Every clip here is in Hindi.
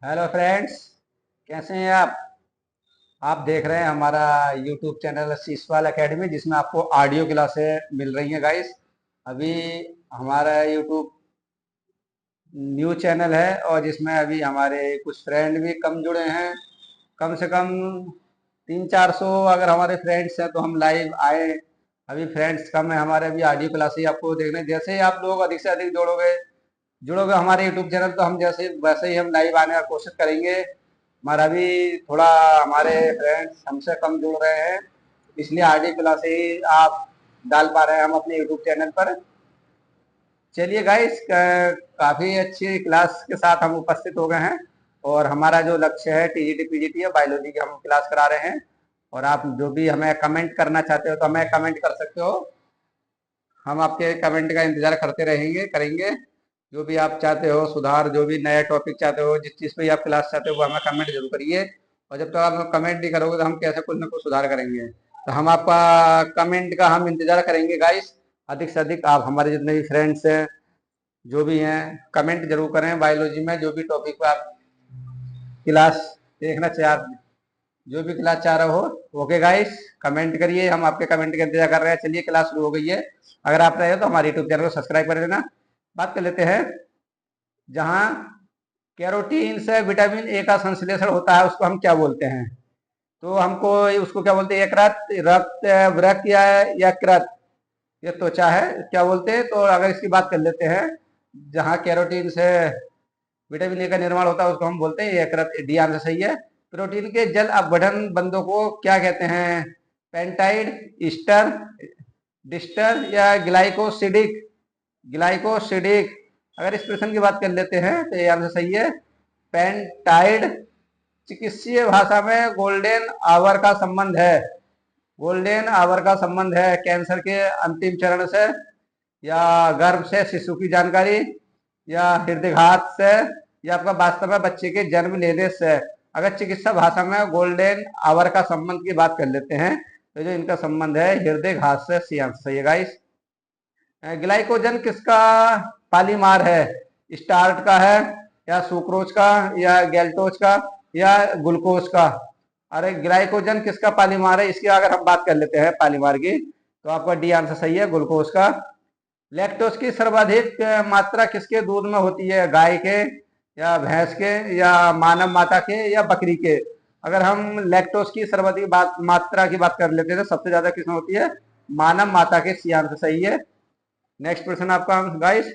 हेलो फ्रेंड्स, कैसे हैं आप देख रहे हैं हमारा यूट्यूब चैनल सीसवाल एकेडमी, जिसमें आपको ऑडियो क्लासें मिल रही हैं गाइस। अभी हमारा यूट्यूब न्यू चैनल है और जिसमें अभी हमारे कुछ फ्रेंड भी कम जुड़े हैं। कम से कम 300-400 अगर हमारे फ्रेंड्स हैं तो हम लाइव आए। अभी फ्रेंड्स कम है हमारे, अभी ऑडियो क्लासेस आपको देखने। जैसे ही आप लोग अधिक से अधिक जुड़ोगे हमारे यूट्यूब चैनल, तो हम जैसे वैसे ही हम लाइव आने का कोशिश करेंगे। हमारा भी थोड़ा हमारे फ्रेंड्स हमसे कम जुड़ रहे हैं, इसलिए ऑडियो क्लास ही आप डाल पा रहे हैं हम अपने यूट्यूब चैनल पर। चलिए गाइस, काफ़ी अच्छी क्लास के साथ हम उपस्थित हो गए हैं और हमारा जो लक्ष्य है टीजीटी पीजीटी है, बायोलॉजी की हम क्लास करा रहे हैं। और आप जो भी हमें कमेंट करना चाहते हो तो हमें कमेंट कर सकते हो। हम आपके कमेंट का इंतजार करते रहेंगे, करेंगे। जो भी आप चाहते हो सुधार, जो भी नया टॉपिक चाहते हो, जिस चीज़ पे आप क्लास चाहते हो वो हमें कमेंट जरूर करिए। और जब तक आप कमेंट नहीं करोगे तो हम कैसे कुछ ना कुछ सुधार करेंगे। तो हम आपका कमेंट का हम इंतजार करेंगे गाइस। अधिक से अधिक आप हमारे जितने भी फ्रेंड्स हैं, जो भी हैं, कमेंट जरूर करें। बायोलॉजी में जो भी टॉपिक पर आप क्लास देखना चाह जो भी क्लास चाह रहे हो, ओके गाइस, कमेंट करिए। हम आपके कमेंट का इंतजार कर रहे हैं। चलिए, क्लास शुरू हो गई है। अगर आप रहे हो तो हमारे यूट्यूब चैनल को सब्सक्राइब कर देना। बात कर लेते हैं। जहां कैरोटीन से विटामिन ए का संश्लेषण होता है उसको हम क्या बोलते हैं? तो हमको उसको क्या बोलते हैं? यकृत, रक्त, वृक्क या यकृत, ये त्वचा है, क्या बोलते हैं? तो अगर इसकी बात कर लेते हैं, जहां कैरोटीन से विटामिन ए का निर्माण होता है उसको हम बोलते हैं यकृत। डी आंसर सही है। प्रोटीन के जल अपघटन बंधों को क्या कहते हैं? पेंटाइड, ईस्टर, डिस्टर या ग्लाइकोसिडिक? ग्लाइकोसिडिक। अगर इस प्रश्न की बात कर लेते हैं तो ये आंसर सही है, पेंटाइड। चिकित्सीय भाषा में गोल्डन आवर का संबंध है। गोल्डन आवर का संबंध है कैंसर के अंतिम चरण से, या गर्भ से शिशु की जानकारी, या हृदयघात से, या आपका वास्तव में बच्चे के जन्म लेने से। अगर चिकित्सा भाषा में गोल्डन आवर का संबंध की बात कर लेते हैं तो जो इनका संबंध है हृदयघात से। सी आंसर सही है गाइस। ग्लाइकोजन किसका पॉलीमर है? स्टार्च का है, या सुक्रोज का, या गैल्टोज का, या ग्लूकोज का? अरे ग्लाइकोजन किसका पॉलीमर है, इसकी अगर हम बात कर लेते हैं पॉलीमर की, तो आपका डी आंसर सही है, ग्लूकोज का। लैक्टोज की सर्वाधिक मात्रा किसके दूध में होती है? गाय के, या भैंस के, या मानव माता के, या बकरी के? अगर हम लैक्टोज की सर्वाधिक मात्रा की बात कर लेते हैं तो सबसे ज्यादा किसमें होती है? मानव माता के। सी आंसर सही है। नेक्स्ट प्रश्न आपका गाइस।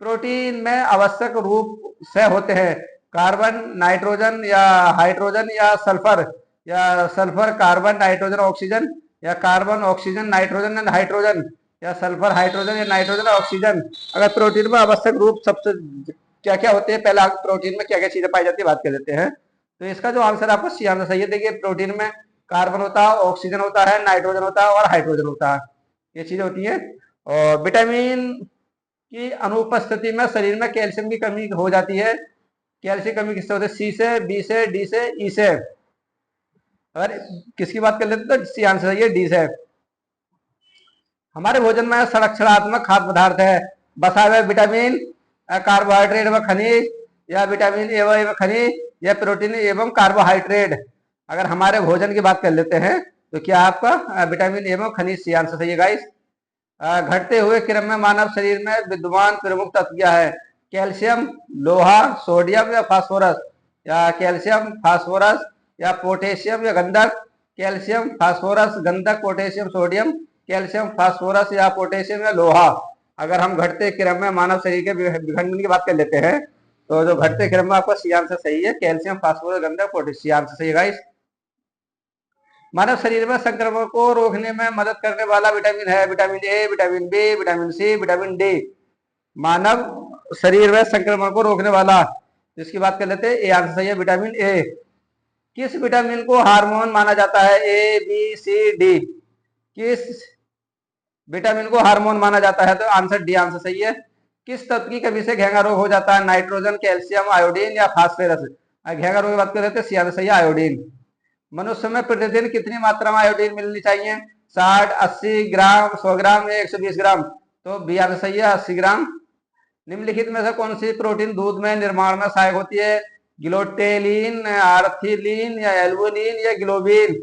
प्रोटीन में आवश्यक रूप से होते हैं कार्बन, नाइट्रोजन, या हाइड्रोजन, या सल्फर? या सल्फर, कार्बन, नाइट्रोजन, ऑक्सीजन, या carbon, oxygen, nitrogen and hydrogen, या सल्फर, हाइड्रोजन, या नाइट्रोजन, ऑक्सीजन? अगर प्रोटीन में आवश्यक रूप सबसे क्या क्या होते हैं, पहला प्रोटीन में क्या क्या चीजें पाई जाती है बात कर लेते हैं। तो इसका जो आंसर आपको सी आंसर सही है। देखिए, प्रोटीन में कार्बन होता है, ऑक्सीजन होता है, नाइट्रोजन होता है और हाइड्रोजन होता है, ये चीजें होती है। और विटामिन की अनुपस्थिति में शरीर में कैल्शियम की कमी हो जाती है। कैल्शियम की कमी किससे होती है? सी से, बी से, डी से, ई से? अगर किसकी बात कर लेते तो सी आंसर है, डी से। हमारे भोजन में संरक्षणात्मक खाद्य पदार्थ है बसा हुआ विटामिन, कार्बोहाइड्रेट व खनिज, या विटामिन ए व खनिज, या प्रोटीन एवं कार्बोहाइड्रेट? अगर हमारे भोजन की बात कर लेते हैं तो क्या आपका विटामिन एवं खनिज? सी आंसर सही है गाइस। घटते हुए क्रम में मानव शरीर में विद्यमान प्रमुख तत्व क्या है? कैल्शियम, लोहा, सोडियम, या फास्फोरस? या कैल्शियम, फास्फोरस, या पोटेशियम, या गंधक? कैल्शियम, फास्फोरस, गंधक, पोटेशियम, सोडियम? कैल्शियम, फास्फोरस, या पोटेशियम, या लोहा? अगर हम घटते क्रम में मानव शरीर के विखंडन की बात कर लेते हैं तो जो घटते क्रम में आपका सी आंसर सही है, कैल्शियम, फास्फोरस, गंधक, पोटेशियम। आंसर सही है गाइस। मानव शरीर में संक्रमण को रोकने में मदद करने वाला विटामिन है vitamin A, vitamin B, vitamin C, vitamin D? मानव शरीर में संक्रमण को रोकने वाला, जिसकी बात कर लेते हैं, ए आंसर सही है, विटामिन ए। किस विटामिन को हार्मोन माना जाता है? ए, बी, सी, डी? किस विटामिन को हार्मोन माना जाता है? तो आंसर डी आंसर सही है। किस तत्व की कमी से घेंगा रोग हो जाता है? नाइट्रोजन, कैल्शियम, आयोडीन, या फास्फोरस? घेंगा रोग की बात कर लेते हैं, सी आंसर सही है, आयोडीन। मनुष्य में प्रतिदिन कितनी मात्रा में आयोडीन मिलनी चाहिए? 60, 80 ग्राम, 100 ग्राम, या 120 ग्राम? तो बी आंसर सही है, 80 ग्राम। निम्नलिखित में से कौन सी प्रोटीन दूध में निर्माण में सहायक होती है? ग्लोटेलिन, आर्थिलीन या एल्बुलिन या ग्लोबिन।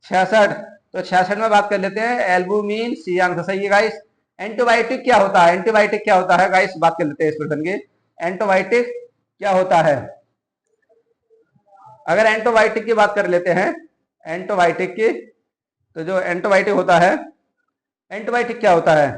66, तो 66 में बात कर लेते हैं एल्बुमिन, सी आंसर सही है गाइस। एंटीबायोटिक क्या होता है, एंटीबायोटिक क्या होता है गाइस, बात कर लेते हैं इस प्रश्न की। एंटीबायोटिक क्या होता है? अगर एंटीबायोटिक की बात कर लेते हैं, एंटीबायोटिक की, तो जो एंटीबायोटिक होता है, एंटीबायोटिक क्या होता है?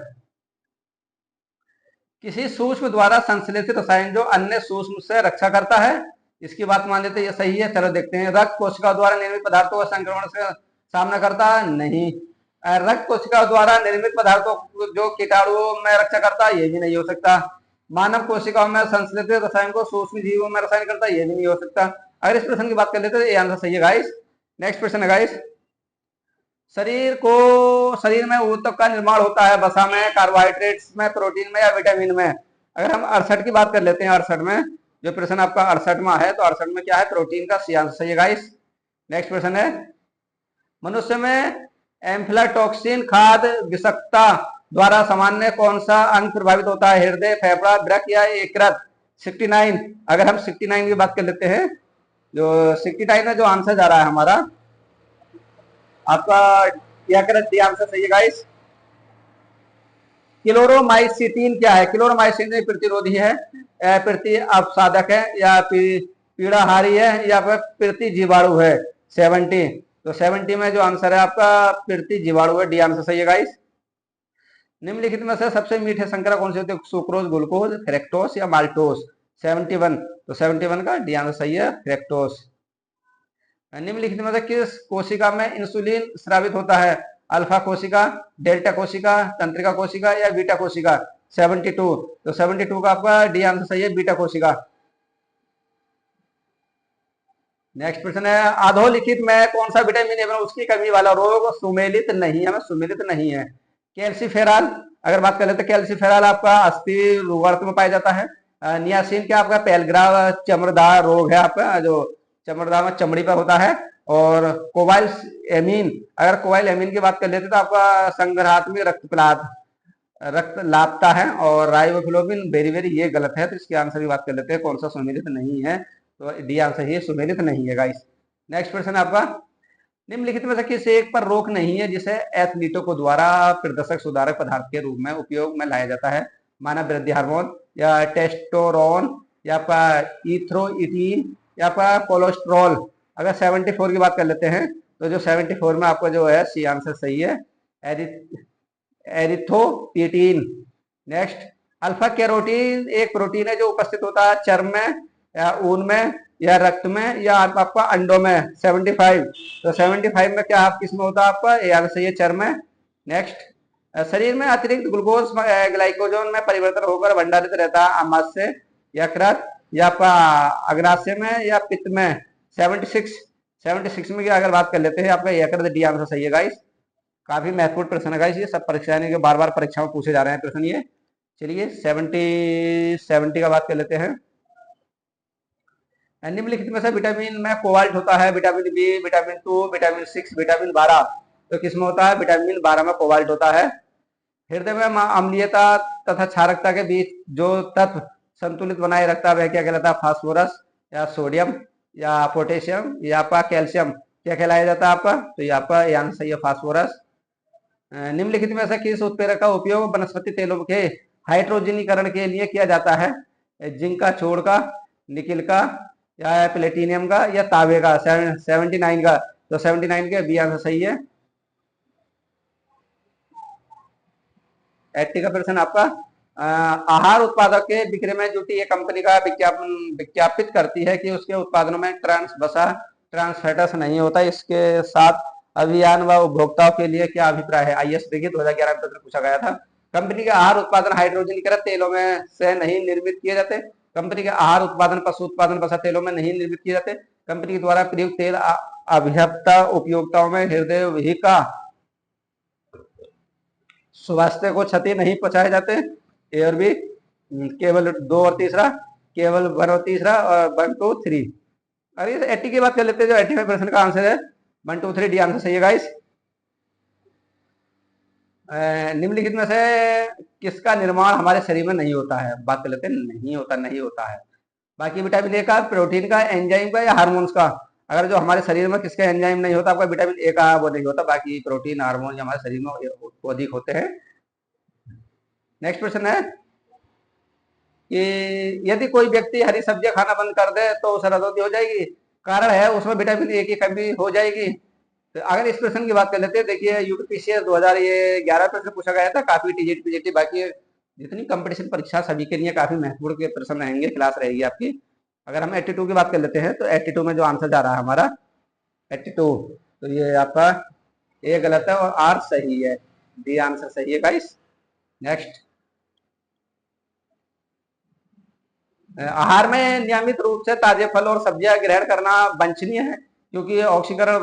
किसी सूक्ष्म द्वारा संश्लेषित रसायन जो अन्य सूक्ष्म से रक्षा करता है। इसकी बात मान लेते हैं ये सही है। चलो देखते हैं, रक्त कोशिका द्वारा निर्मित पदार्थों का संक्रमण से सामना करता है, नहीं। रक्त कोशिका द्वारा निर्मित पदार्थों जो कीटाणुओं में रक्षा करता है, ये भी नहीं हो सकता। मानव कोशिकाओं में संश्लेषित रसायन को सूक्ष्म जीवों में रसायन करता है, ये भी नहीं हो सकता। अगर इस प्रश्न की बात कर लेते हैं, ये आंसर सही है गाइस। नेक्स्ट प्रश्न है गाइस, शरीर में ऊतक का निर्माण होता है वसा में, कार्बोहाइड्रेट्स में, प्रोटीन में या विटामिन में। अगर हम 68 की बात कर लेते हैं, 68 में जो प्रश्न आपका 68वां है, तो 68 में क्या है? प्रोटीन का सी आंसर सही है गाइस। नेक्स्ट प्रश्न है, मनुष्य में एम्फलाटॉक्सिन खाद्य विषाक्तता द्वारा सामान्य कौन सा अंग प्रभावित होता है? हृदय, फेफड़ा, वृक्क या यकृत। 69, अगर हम 69 की बात कर लेते हैं, जो 69 में जो आंसर जा रहा है हमारा आपका यकृत, डी आंसर सही है गाइस। क्लोरोमाइसिटीन क्या है? क्लोरोमाइसिटीन प्रतिरोधी है, प्रति अपसाधक है, या पीड़ाहारी है, या फिर प्रति जीवाणु है। 70, तो 70 में जो आंसर है आपका प्रति जीवाणु है, डी आंसर सही है गाइस। निम्नलिखित में से सबसे मीठे संकरा कौन से होते हैं? सुक्रोज, ग्लूकोज, फ्रेक्टोस या माल्टोस। 71, तो 71 का डी आंसर सही है, फ्रेक्टोस। निम्नलिखित में से किस कोशिका में इंसुलिन स्रावित होता है? अल्फा कोशिका, डेल्टा कोशिका, तंत्रिका कोशिका या बीटा कोशिका। 72, तो 72 का आपका डी आंसर सही है, बीटा कोशिका। नेक्स्ट प्रश्न है, अधोलिखित में कौन सा विटामिन एवं उसकी कमी वाला रोग सुमेलित नहीं है? सुमेलित नहीं है। कैल्सीफेरॉल, अगर बात कर लेते हैं, कैल्सीफेरॉल आपका अस्थि रोगाणु में पाया जाता है। नियासिन क्या आपका पेलग्रा चमड़दार रोग है आपका, जो चमड़दार में चमड़ी पर होता है। और कोबाइल एमीन, अगर कोबाइल एमीन की बात कर लेते तो आपका संग्रहात्मक रक्त लापता है। और राइबोफ्लोविन वेरी वेरी, ये गलत है। तो इसकी आंसर की बात कर लेते हैं, कौन सा सुमेलित नहीं है, तो डी आंसर ही सुमेलित नहीं है गाइस। नेक्स्ट प्रश्न आपका, निम्नलिखित में से किस एक पर रोक नहीं है जिसे एथलीटों को द्वारा प्रदर्शक सुधारक पदार्थ के रूप में उपयोग में लाया जाता है? मानव वृद्धि हार्मोन, या टेस्टोरोन, या इथ्रोइटीन, या कोलेस्ट्रॉल। अगर 74 की बात कर लेते हैं, तो जो 74 में आपका जो है सी आंसर सही है, एरिथ्रोपिटीन। नेक्स्ट, अल्फा कैरोटीन एक प्रोटीन है जो उपस्थित होता है चर्म में, या ऊन में, या रक्त में, या आपका अंडों में। 75, तो 75 में क्या आप किसमें होता है आपका? ये आंसर सही है, चर्म में। नेक्स्ट, शरीर में अतिरिक्त ग्लूकोज ग्लाइकोजन में परिवर्तन होकर भंडारित रहता है आमाशय, यकृत, या आपका अग्नाशय में, या पित्त में। 76, 76 में अगर बात कर लेते हैं आपका यकृत, डी आंसर सही है गाइस। काफी महत्वपूर्ण प्रश्न है गाइस, ये सब परीक्षा के बार बार परीक्षाओं में पूछे जा रहे हैं प्रश्न ये। चलिए 70 का बात कर लेते हैं। निम्नलिखित में से विटामिन में कोबाल्ट होता है? Vitamin B, vitamin 2, vitamin 6, vitamin 12। तो किसमें होता है? विटामिन 12 में कोबाल्ट होता है। हृदय में अम्लीयता तथा क्षारकता के बीच जो तत्व संतुलित बनाए रखता है वह क्या कहलाता है? फास्फोरस, या सोडियम, या पोटेशियम, या आपका कैल्शियम, क्या कहलाया जाता है आपका? तो ये आपका आंसर सही है, फास्फोरस। निम्नलिखित में से किस उत्प्रेरक का उपयोग वनस्पति तेलों के हाइड्रोजनीकरण के लिए किया जाता है? जिंक का, छोड़ का, निकिल का, या प्लेटिनियम का, या तांबे का। 79 का, तो 79 के बी आंसर सही है। 80 का प्रश्न आपका, आहार उत्पादक के बिक्री में जुटी एक कंपनी का विज्ञापित करती है कि उसके उत्पादनों में ट्रांस वसा ट्रांसफैटस नहीं होता। इसके साथ अभियान व उपभोक्ताओं के लिए क्या अभिप्राय है? आईएसबी की 2011 में प्रश्न पूछा गया था। कंपनी के आहार उत्पादन हाइड्रोजनीकृत तेलों में से नहीं निर्मित किए जाते। कंपनी के आहार उत्पादन पशु उत्पादन वसा तेलों में नहीं निर्मित किए जाते। कंपनी के द्वारा प्रयुक्त तेल अभियंता उपयोगिताओं में हृदय विहिका स्वास्थ्य को क्षति नहीं पहुंचाए जाते। ए और बी केवल 2 और तीसरा, केवल 1 और तीसरा, और 1 2 3। अरे 80 की बात कर लेते हैं, जो 85 प्रश्न का आंसर है 1 2 3 डी आंसर सही है गाइस। निम्नलिखित में से किसका निर्माण हमारे शरीर में नहीं होता है? बात कर लेते हैं, नहीं होता, नहीं होता है। बाकी विटामिन ए का, प्रोटीन का, एंजाइम का या हार्मोन्स का, अगर जो हमारे शरीर में किसका एंजाइम नहीं होता, आपका विटामिन ए का वो नहीं होता, बाकी प्रोटीन हार्मोन जो हमारे शरीर में वो अधिक होते हैं। नेक्स्ट क्वेश्चन है कि यदि कोई व्यक्ति हरी सब्जियां खाना बंद कर दे तो उसे रतौंधी हो जाएगी, कारण है उसमें विटामिन ए की कमी हो जाएगी। तो अगर इस प्रश्न की बात कर लेते हैं, देखिए यूपीपीसीएस 2011 प्रश्न पूछा गया था, काफी टीजीटी पीजीटी, बाकी जितनी कंपटीशन परीक्षा सभी के लिए काफी महत्वपूर्ण के प्रश्न रहेंगे, क्लास रहेगी आपकी। अगर हम 82 की बात कर लेते हैं तो 82 में जो आंसर जा रहा है हमारा 82, तो ये आपका ए गलत है और आर सही है, डी आंसर सही है गाइस। नेक्स्ट, आहार में नियमित रूप से ताजे फल और सब्जियां ग्रहण करना वांछनीय है, क्योंकि ऑक्सीकरण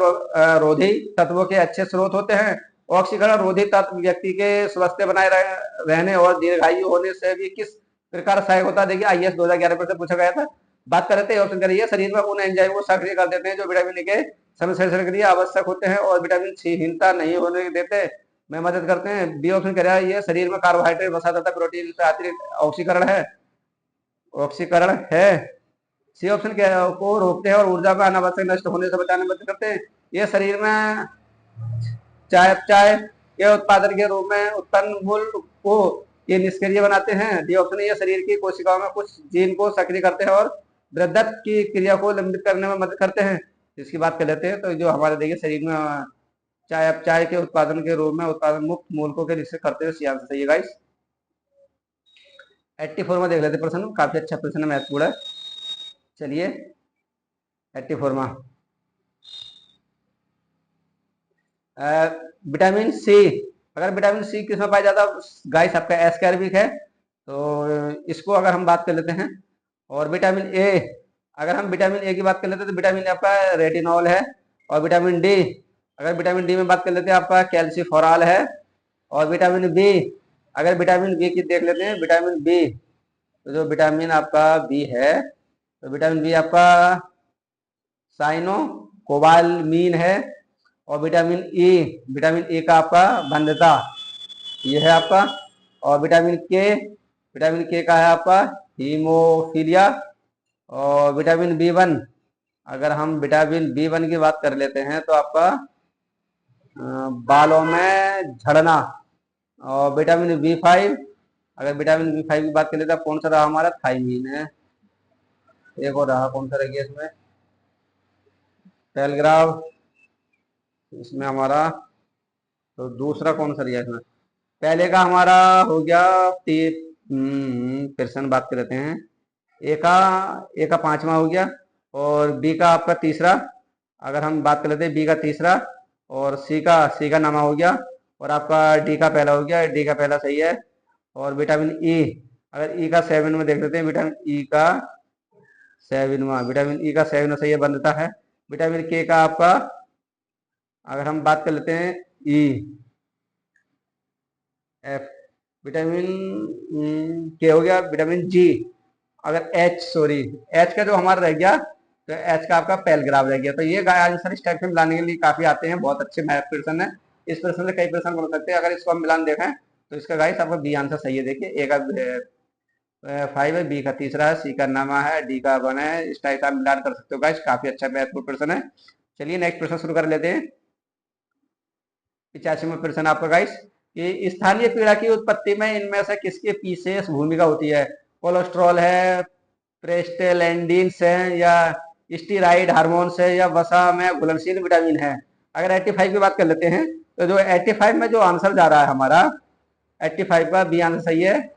रोधी तत्वों के अच्छे स्रोत होते हैं। ऑक्सीकरण रोधी तत्व व्यक्ति के स्वास्थ्य बनाए रहने और दीर्घायु होने से भी किस प्रकार सहायक होता है? देखिए आईएएस 2011 से पूछा गया था। बात कर रहे थे, ऑप्शन करिए, शरीर में उन एंजाइम को सक्रिय कर देते हैं जो विटामिन ए के संश्लेषण के लिए आवश्यक होते हैं और विटामिन सी हीनता नहीं होने देते में मदद करते हैं। बी ऑप्शन कह रहा है, ये शरीर में कार्बोहाइड्रेट, वसा तथा प्रोटीन का अतिरिक्त ऑक्सीकरण है, ऑक्सीकरण है। सी ऑप्शन को रोकते हैं और ऊर्जा को अनावश्यक नष्ट होने से बचाने में मदद करते हैं। ये शरीर में चाय के उत्पादन के रूप में उत्पन्न मूल को ये निष्क्रिय बनाते हैं। डी ऑप्शन, ये शरीर की कोशिकाओं में कुछ जीन को सक्रिय करते हैं और वृद्धत्व की क्रिया को लंबित करने में मदद करते हैं। इसकी बात कर लेते हैं, तो जो हमारे देखिए शरीर में चाय के उत्पादन के रूप में उत्पादन मुक्त मूलकों के निष्क्रिय करते हुए आंसर सही है गाइस। 84 में देख लेते प्रश्न, काफी अच्छा प्रश्न है, महत्वपूर्ण है। चलिए 84 में विटामिन सी, अगर विटामिन सी किसमें पाया जाता है गाइस? आपका एस्कॉर्बिक है, तो इसको अगर हम बात कर लेते हैं। और विटामिन ए, अगर हम विटामिन ए की बात कर लेते हैं तो विटामिन ए आपका रेटिनॉल है। और विटामिन डी, अगर विटामिन डी में बात कर लेते हैं आपका कैल्सिफोरॉल है। और विटामिन बी, अगर विटामिन बी की देख लेते हैं, विटामिन बी, तो जो विटामिन आपका बी है, तो विटामिन बी आपका साइनो कोबालमीन है। और विटामिन ई, विटामिन ए का आपका बंधता ये है आपका। और विटामिन के का है आपका हीमोफीलिया। और विटामिन बी1, अगर हम विटामिन बी1 की बात कर लेते हैं तो आपका बालों में झड़ना। और विटामिन बी5, अगर विटामिन बी5 की बात कर लेते हैं, कौन सा रहा हमारा? थायमीन है। एक और रहा, कौन सा रह गया इसमें? टेलग्राफ, इसमें हमारा, तो दूसरा कौन सा रहा इसमें? पहले का हमारा हो गया फिर से बात कर लेते हैं। ए का 5वां हो गया और बी का आपका तीसरा, अगर हम बात कर लेते हैं बी का तीसरा, और सी का नामा हो गया, और आपका डी का पहला हो गया, डी का पहला सही है। और विटामिन ई, अगर ई का 7 में देख लेते हैं, विटामिन ई का 7वां, विटामिन ई का 7वां सही है, बंधता है। विटामिन के का आपका, अगर हम बात कर लेते हैं ई एफ, विटामिन के हो गया। विटामिन जी, अगर एच का जो हमारा रह गया, तो एच का आपका पैलग्राफ रह गया। तो ये आंसर इस टाइप से मिलाने के लिए काफी आते हैं, बहुत अच्छे मैथ प्रश्न है। इस प्रश्न से कई प्रश्न बन सकते हैं, अगर इसको हम मिलान देखें तो इसका गाइस आपका बी आंसर सही है। देखिए ए का 5 है, बी का तीसरा है, सी का नामा है, डी का 1 है। इस टाइप का मिलान कर सकते हो गाइस, काफी अच्छा महत्वपूर्ण प्रश्न है। चलिए नेक्स्ट प्रश्न शुरू कर लेते हैं। 85वां प्रश्न आपका गाइस, कि स्थानीय पीड़ा की उत्पत्ति में इनमें से किसकी विशेष भूमिका होती है? कोलेस्ट्रॉल है, प्रेस्टेलेंडिन्स है, या स्टीराइड हार्मोन्स है, या वसा में घुलनशील विटामिन है? अगर 85 की बात कर लेते हैं, तो जो 85 में जो आंसर जा रहा है हमारा 85 का बी आंसर सही है।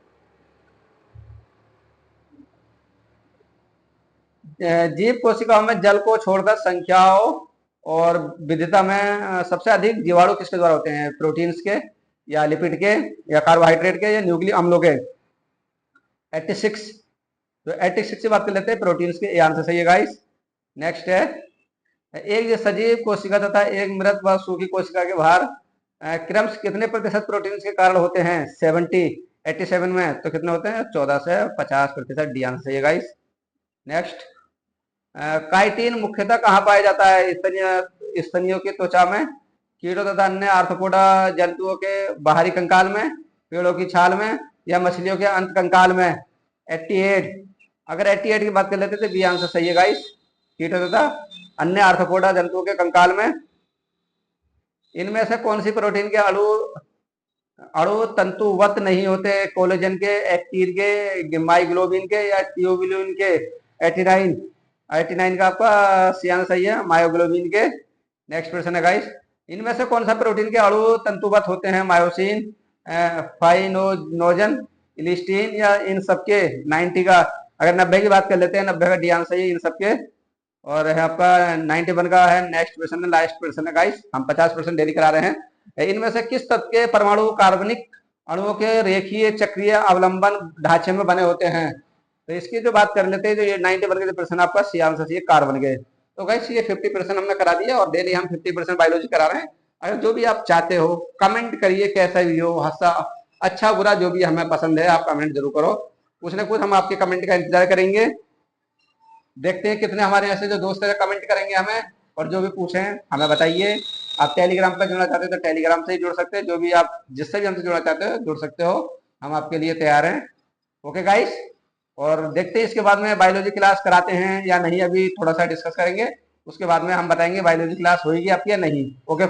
जीव कोशिकाओं में जल को छोड़कर संख्याओं और विविधता में सबसे अधिक जीवाणु किसके द्वारा होते हैं? प्रोटीन्स के, या लिपिड के, या कार्बोहाइड्रेट के, या न्यूक्लिक अम्लों के? 86, तो 86 से बात कर लेते हैं, प्रोटीन्स के, ये आंसर सही है गाइस। नेक्स्ट है, एक सजीव कोशिका तथा एक मृत व सूखी कोशिका के बाहर क्रमश कितने प्रतिशत प्रोटीन्स के कारण होते हैं? 87 में तो कितने होते हैं? 14 से 50%, डी आंसर सही है गाइस। नेक्स्ट, काइटिन मुख्यतः कहाँ पाया जाता है? स्तनियों की त्वचा में, कीड़ों तथा अन्य आर्थ्रोपोडा जंतुओं के बाहरी कंकाल में, पेड़ों की छाल में, या मछलियों के अंत कंकाल में? 88, अगर 88 की बात कर लेते तो बी आंसर सही है गाइस। कीट तथा अन्य आर्थ्रोपोडा जंतुओं के कंकाल में इनमें से कौन सी प्रोटीन के अणु अणु तंतुवत नहीं होते? कोलेजन के, एक्टिन के, माइग्लोबिन के या ट्यूबुलिन के? 89 89 का आपका सी आंसर सही है, मायोग्लोबिन के। नेक्स्ट क्वेश्चन है गाइस, इनमें से कौन सा प्रोटीन के अणु तंतुवत होते हैं? मायोसिन, फाइनोजन, इलिस्टीन या इन सबके? 90 का, अगर 90 की बात कर लेते हैं, 90 का डी आंसर सही है इन सबके। और है आपका 91 का है नेक्स्ट क्वेश्चन है, लास्ट क्वेश्चन है गाइस, हम 50% डेली करा रहे हैं। इनमें से किस तत्व के परमाणु कार्बनिक अणुओं के रेखीय चक्रीय अवलंबन ढांचे में बने होते हैं? तो इसकी जो बात कर लेते हैं, जो ये 91 के प्रश्न आपका सी आंसर सी कार्बन के। तो गाइस ये 50% हमने करा दिया और डेली हम 50% बायोलॉजी करा रहे हैं। अगर जो भी आप चाहते हो कमेंट करिए, कैसा भी हो, हंसा अच्छा बुरा जो भी हमें पसंद है आप कमेंट जरूर करो, कुछ ना कुछ हम आपके कमेंट का इंतजार करेंगे। देखते हैं कितने हमारे ऐसे जो दोस्त है कमेंट करेंगे हमें, और जो भी पूछे हमें बताइए। आप टेलीग्राम पर जुड़ना चाहते हो तो टेलीग्राम से ही जुड़ सकते हैं, जो भी आप जिससे भी हमसे जुड़ना चाहते हो जुड़ सकते हो, हम आपके लिए तैयार हैं। ओके गाइस, और देखते हैं इसके बाद में बायोलॉजी क्लास कराते हैं या नहीं, अभी थोड़ा सा डिस्कस करेंगे, उसके बाद में हम बताएंगे बायोलॉजी क्लास होगी आपकी या नहीं। ओके।